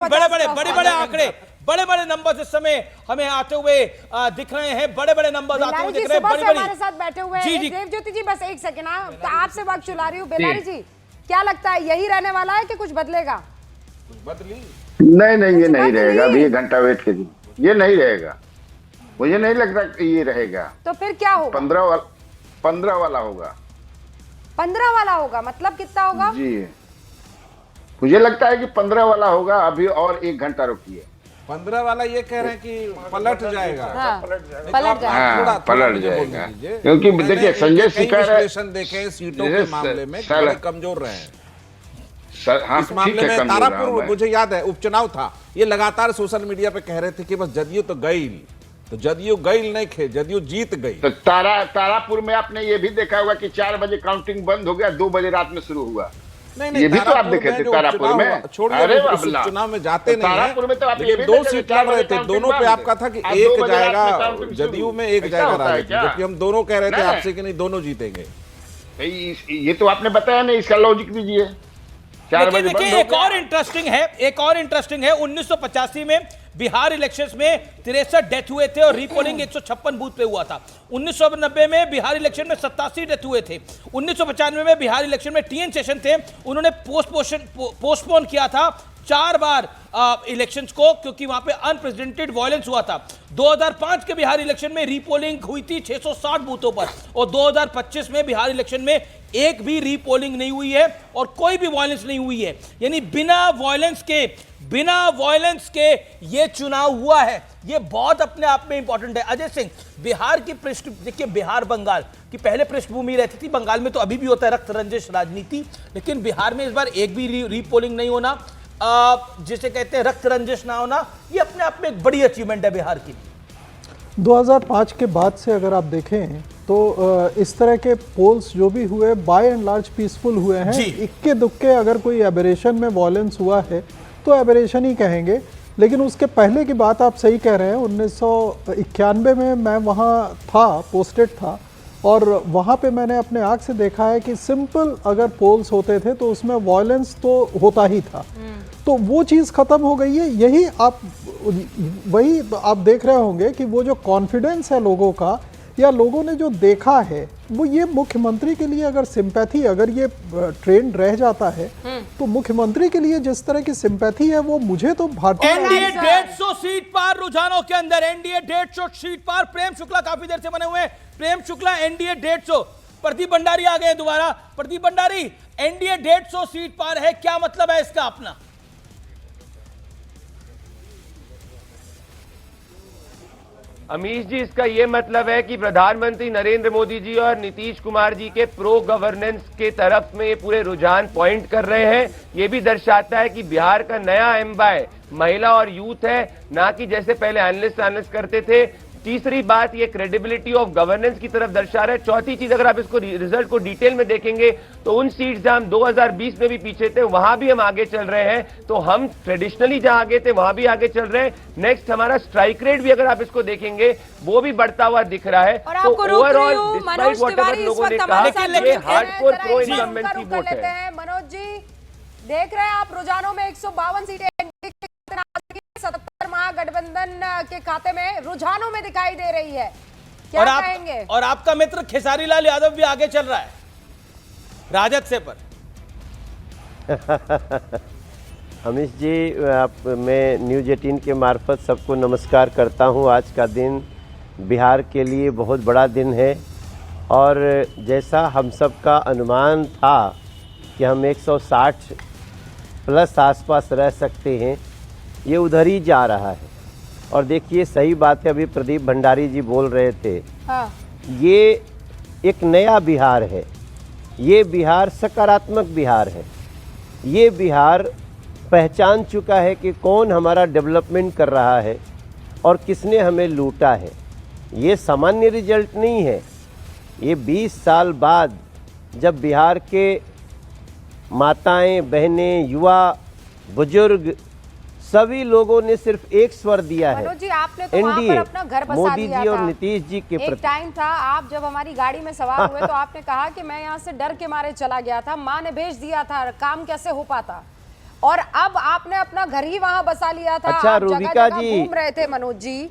बड़े आंकड़े, बड़े बड़े नंबर इस समय हमें आते हुए दिख रहे हैं। बड़े बड़े नंबर आते हुए दिख रहे हैं। बड़ी हमारे साथ बैठे हुए हैं देवज्योति जी, बस एक सेकंड तो आपसे बात चला रही हूँ। बेलारी जी, क्या लगता है यही रहने वाला है कि कुछ बदलेगा? नहीं, ये नहीं रहेगा। अभी 1 घंटा वेट कीजिए, ये नहीं रहेगा। मुझे नहीं लगता कि ये रहेगा। तो फिर क्या होगा? 15 वाला होगा। 15 वाला होगा, मतलब कितना होगा? जी, मुझे लगता है कि 15 वाला होगा। अभी और 1 घंटा रुकिए। 15 वाला ये कह रहे हैं कि पलट जाएगा। पलट जाएगा क्योंकि देखिए संजय सिंह विश्लेषण देखे सीटों के मामले में बड़े कमजोर रहे हैं। हाँ, इस मामले में तारापुर मुझे याद है उपचुनाव था, ये लगातार सोशल मीडिया पे कह रहे थे कि बस जदयू तो गई, तो जदयू गई नहीं खे, जदयू जीत गई। तो तारापुर में आपने ये भी देखा होगा कि 4 बजे काउंटिंग बंद हो गया, 2 बजे रात में शुरू हुआ। नहीं, ये भी तो आप देखे थे तारापुर में। अरे चुनाव में जाते नहीं तारापुर में तो आप ये 2 सीट लड़ रहे थे, दोनों पे आपका था कि एक जाएगा जदयू में, एक जाएगा राजद, जबकि हम दोनों कह रहे थे आपसे कि नहीं दोनों जीतेंगे। ये तो आपने बताया नहीं, इसका लॉजिक दीजिए। 4 बजे देखिए एक और इंटरेस्टिंग है 1985 में बिहार इलेक्शंस में 63 डेथ हुए थे और रीपोलिंग 156 बूथ पे हुआ था। 1990 में बिहार इलेक्शन में 87 डेथ हुए थे। 1995 में बिहार इलेक्शन में टीएन सेशन थे, उन्होंने पोस्टपोन किया था 4 बार इलेक्शंस को, क्योंकि वहां पे अनप्रेसिडेंटेड वायलेंस हुआ था। 2005 के बिहार इलेक्शन में रीपोलिंग हुई थी 660 बूथों पर, और 2025 में बिहार इलेक्शन में एक भी रीपोलिंग नहीं हुई है और कोई भी वायलेंस नहीं हुई है। यानी बिना वायलेंस के ये चुनाव हुआ है। ये बहुत अपने आप में इंपॉर्टेंट है। अजय सिंह, बिहार की देखिए, बिहार बंगाल की पहले पृष्ठभूमि रहती थी, बंगाल में तो अभी भी होता है रक्त रंजिश राजनीति, लेकिन बिहार में इस बार एक भी रीपोलिंग नहीं होना, जिसे कहते हैं रक्त रंजिश ना होना, ये अपने आप में एक बड़ी अचीवमेंट है बिहार की। 2005 के बाद से अगर आप देखें तो इस तरह के पोल्स जो भी हुए बाय एंड लार्ज पीसफुल हुए हैं। इक्के दुक्के अगर कोई एबरेशन में वॉयलेंस हुआ है तो एबरेशन ही कहेंगे, लेकिन उसके पहले की बात आप सही कह रहे हैं। 1991 में मैं वहाँ था, पोस्टेड था, और वहाँ पे मैंने अपने आँख से देखा है कि सिंपल अगर पोल्स होते थे तो उसमें वॉयलेंस तो होता ही था। तो वो चीज़ ख़त्म हो गई है। वही आप देख रहे होंगे कि वो जो कॉन्फिडेंस है लोगों का, या लोगों ने जो देखा है, वो ये मुख्यमंत्री के लिए अगर सिंपैथी, अगर ये ट्रेंड रह जाता है तो मुख्यमंत्री के लिए जिस तरह की सिंपैथी है वो मुझे तो भारतीय एनडीए 150 सीट पार रुझानों के अंदर, एनडीए 150 सीट पार। प्रेम शुक्ला काफी देर से बने हुए हैं। प्रेम शुक्ला, एनडीए 150। प्रदीप भंडारी आ गए दोबारा। प्रदीप भंडारी, एनडीए 150 सीट पार है, क्या मतलब है इसका अपना? अमीश जी, इसका यह मतलब है कि प्रधानमंत्री नरेंद्र मोदी जी और नीतीश कुमार जी के प्रो गवर्नेंस के तरफ में ये पूरे रुझान पॉइंट कर रहे हैं। ये भी दर्शाता है कि बिहार का नया एम्बाय महिला और यूथ है, ना कि जैसे पहले एनालिस्ट करते थे। तीसरी बात, ये क्रेडिबिलिटी ऑफ गवर्नेंस की तरफ दर्शा रहा है। चौथी चीज, अगर आप इसको रिजल्ट को डिटेल में देखेंगे तो उन सीट्स जहां हम 2020 में भी पीछे थे वहां भी हम आगे चल रहे हैं। तो हम ट्रेडिशनली जहां आगे थे वहां भी आगे चल रहे हैं। नेक्स्ट, हमारा स्ट्राइक रेट भी अगर आप इसको देखेंगे वो भी बढ़ता हुआ दिख रहा है। तो ओवरऑल डिस्पाइट व्हाटएवर लोगों ने कहा, ये हार्डकोर प्रो इनकम्बेंसी वोट है। मनोज जी, देख रहे हैं आप रुझानों में 152 सीटें 77 महागठबंधन के खाते में रुझानों में दिखाई दे रही है। क्या कहेंगे? और आपका मित्र खेसारी लाल यादव भी आगे चल रहा है राजद से पर। अमीश जी, मैं न्यूज़ 18 के मार्फत सबको नमस्कार करता हूं। आज का दिन बिहार के लिए बहुत बड़ा दिन है, और जैसा हम सब का अनुमान था कि हम 160 प्लस आसपास रह सकते हैं, ये उधर ही जा रहा है। और देखिए, सही बात है, अभी प्रदीप भंडारी जी बोल रहे थे। ये एक नया बिहार है, ये बिहार सकारात्मक बिहार है। ये बिहार पहचान चुका है कि कौन हमारा डेवलपमेंट कर रहा है और किसने हमें लूटा है। ये सामान्य रिजल्ट नहीं है। ये 20 साल बाद जब बिहार के माताएं, बहनें, युवा, बुजुर्ग सभी लोगों ने सिर्फ एक स्वर दिया है, जी, आपने तो वहाँ पर अपना घर बसा मोदी दिया जी और था। नीतीश जी के प्रति। एक टाइम था, आप जब हमारी गाड़ी में सवार हुए तो आपने कहा कि मैं यहाँ से डर के मारे चला गया था, माँ ने भेज दिया था, काम कैसे हो पाता। और अब आपने अपना घर ही वहां बसा लिया था। अच्छा, आप रूबिका जगह-जगह जी। घूम रहे थे मनोज जी,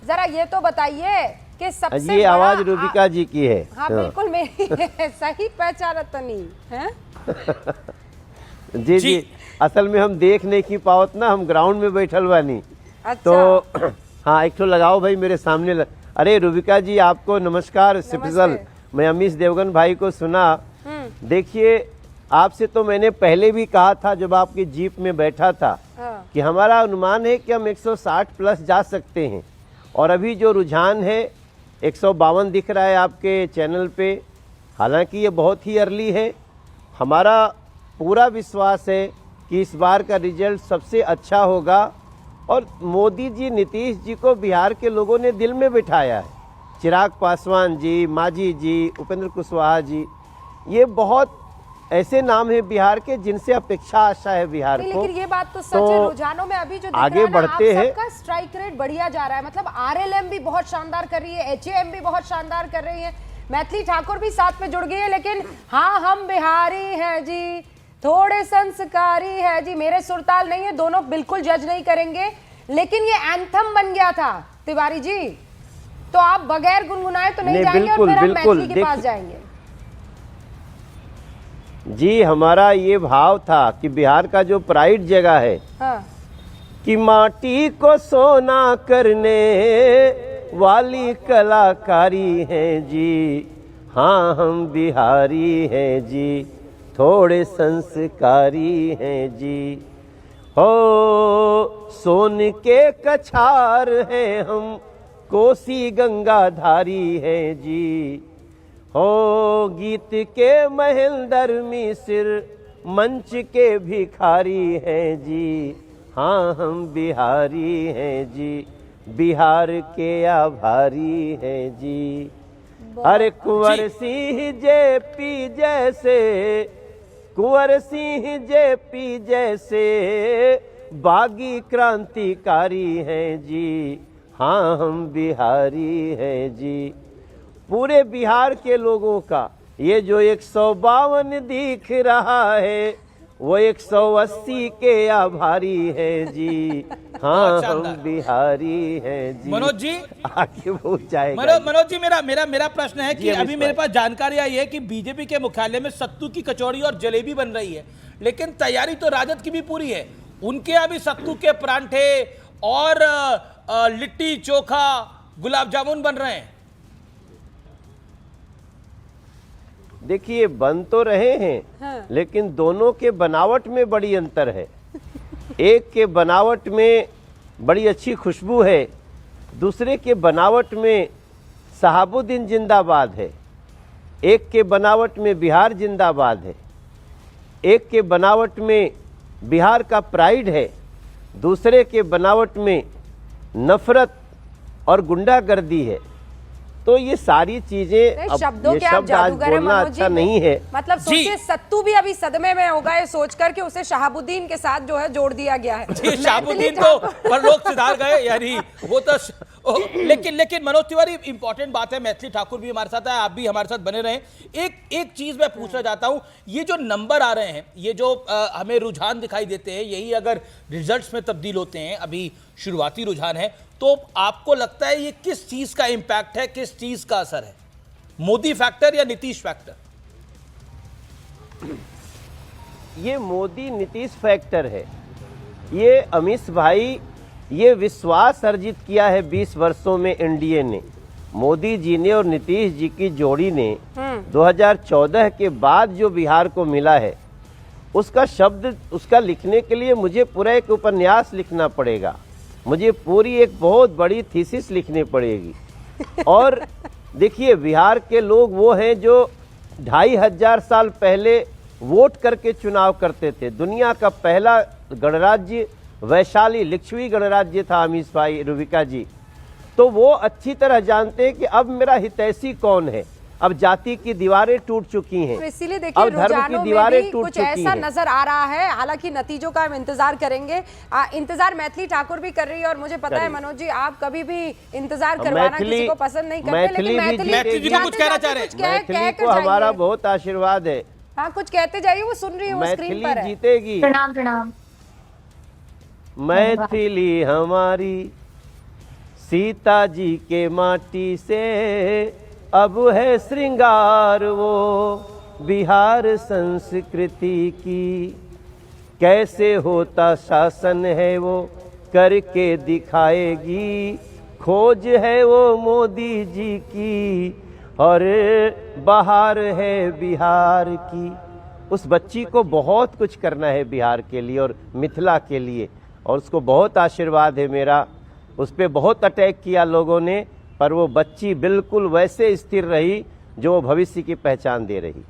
जरा ये तो बताइए कि सबसे ये बड़ा आवाज रूबिका जी की है। हाँ बिल्कुल मेरी सही पहचान तो नहीं है। जी जी, असल में हम देख नहीं की पावत ना, हम ग्राउंड में बैठल बानी। अच्छा। तो हाँ, एक तो लगाओ भाई मेरे सामने अरे रूबिका जी आपको नमस्कार। सिफजल, मैं अमीश देवगन भाई को सुना। देखिए, आपसे तो मैंने पहले भी कहा था जब आपकी जीप में बैठा था कि हमारा अनुमान है कि हम 160 प्लस जा सकते हैं, और अभी जो रुझान है 152 दिख रहा है आपके चैनल पे। हालांकि ये बहुत ही अर्ली है। हमारा पूरा विश्वास है कि इस बार का रिजल्ट सबसे अच्छा होगा, और मोदी जी, नीतीश जी को बिहार के लोगों ने दिल में बिठाया है। चिराग पासवान जी, मांझी जी, उपेंद्र कुशवाहा जी, ये बहुत ऐसे नाम है बिहार के जिनसे अपेक्षा आशा है बिहार को। लेकिन ये बात तो सच है, रुझानों में अभी जो दिख आगे रहा है ना, बढ़ते आप हैं। सबका स्ट्राइक रेट बढ़िया जा रहा है। मतलब आरएलएम भी बहुत शानदार कर रही है, एचएएम भी बहुत शानदार कर रही है, मैथिली ठाकुर भी साथ में जुड़ गई है। लेकिन हाँ, हम बिहारी हैं जी, थोड़े संस्कारी है जी, मेरे सुरताल नहीं है, दोनों बिल्कुल जज नहीं करेंगे। लेकिन ये एंथम बन गया था तिवारी जी, तो आप बगैर गुनगुनाए तो नहीं जाएंगे, और फिर हम मैथिली के पास जाएंगे। जी, हमारा ये भाव था कि बिहार का जो प्राइड जगह है, हाँ। कि माटी को सोना करने वाली कलाकारी है जी। हाँ, हम बिहारी हैं जी, थोड़े संस्कारी हैं जी। हो सोन के कछार हैं हम, कोसी गंगा धारी हैं जी। हो गीत के महेंद्र मिसिर, मंच के भिखारी हैं जी। हाँ, हम बिहारी हैं जी, बिहार के आभारी हैं जी। अरे कुंवर सिंह जेपी जैसे, कुंवर सिंह जेपी जैसे बागी क्रांतिकारी हैं जी। हाँ, हम बिहारी हैं जी। पूरे बिहार के लोगों का ये जो 152 दिख रहा है, वो 180 के आभारी है जी। हाँ, हम बिहारी हैं जी। मनोज जी आगे बहुत जाएगा। मनोज जी, मेरा प्रश्न है कि जी, अभी मेरे पास जानकारी आई है कि बीजेपी के मुख्यालय में सत्तू की कचौड़ी और जलेबी बन रही है, लेकिन तैयारी तो राजद की भी पूरी है। उनके यहाँ भी सत्तू के परांठे और लिट्टी चोखा, गुलाब जामुन बन रहे हैं। देखिए, बन तो रहे हैं, हाँ। लेकिन दोनों के बनावट में बड़ी अंतर है। एक के बनावट में बड़ी अच्छी खुशबू है, दूसरे के बनावट में शहाबुद्दीन जिंदाबाद है। एक के बनावट में बिहार जिंदाबाद है, एक के बनावट में बिहार का प्राइड है, दूसरे के बनावट में नफरत और गुंडागर्दी है। तो ये सारी चीजें, शब्दों ये के आप शब्द आज जादूगर हैं बोलना मनोज जी। अच्छा नहीं है। मतलब सोचिए, सत्तू भी अभी सदमे में होगा ये सोचकर कि उसे शहाबुद्दीन के साथ जो है जोड़ दिया गया है। जी, शहाबुद्दीन तो पर लोग सुधार गए, यानी वो तो लेकिन मनोज तिवारी, इंपॉर्टेंट बात है, मैथिली ठाकुर भी हमारे साथ है, आप भी हमारे साथ बने रहे। एक चीज मैं पूछना चाहता हूं, ये जो नंबर आ रहे हैं, ये जो हमें रुझान दिखाई देते हैं, यही अगर रिजल्ट्स में तब्दील होते हैं, अभी शुरुआती रुझान है, तो आपको लगता है ये किस चीज का इंपैक्ट है, किस चीज का असर है? मोदी फैक्टर या नीतीश फैक्टर? ये मोदी नीतीश फैक्टर है। ये अमीश भाई, ये विश्वास अर्जित किया है 20 वर्षों में एनडीए ने, मोदी जी ने और नीतीश जी की जोड़ी ने। 2014 के बाद जो बिहार को मिला है, उसका शब्द, उसका लिखने के लिए मुझे पूरा एक उपन्यास लिखना पड़ेगा, मुझे पूरी एक बहुत बड़ी थीसिस लिखनी पड़ेगी। और देखिए, बिहार के लोग वो हैं जो 2500 साल पहले वोट करके चुनाव करते थे। दुनिया का पहला गणराज्य वैशाली लिच्छवी गणराज्य था अमीश भाई, रूबिका जी। तो वो अच्छी तरह जानते हैं कि अब मेरा हितैषी कौन है। अब जाति की दीवारें टूट चुकी हैं, तो इसीलिए देखिए, अब धर्म की रुझानों में दीवारें भी टूट कुछ चुकी ऐसा हैं। नजर आ रहा है। हालांकि नतीजों का हम इंतजार करेंगे। इंतजार मैथिली ठाकुर भी कर रही है, और मुझे पता है मनोज जी, आप कभी भी इंतजार करवाना किसी को पसंद नहीं करते, लेकिन मैथिली जी को कुछ कहना चाह रहे हैं। मैथिली को हमारा बहुत आशीर्वाद है। हाँ, कुछ कहते जाइए, वो सुन रही है, वो स्क्रीन पर मैथिली है। जीतेगी। प्रणाम प्रणाम। मैथिली हमारी सीता जी के माटी से अब है श्रृंगार वो बिहार संस्कृति की। कैसे होता शासन है वो करके दिखाएगी, खोज है वो मोदी जी की और बहार है बिहार की। उस बच्ची को बहुत कुछ करना है बिहार के लिए और मिथिला के लिए, और उसको बहुत आशीर्वाद है मेरा। उस पर बहुत अटैक किया लोगों ने, पर वो बच्ची बिल्कुल वैसे स्थिर रही जो भविष्य की पहचान दे रही।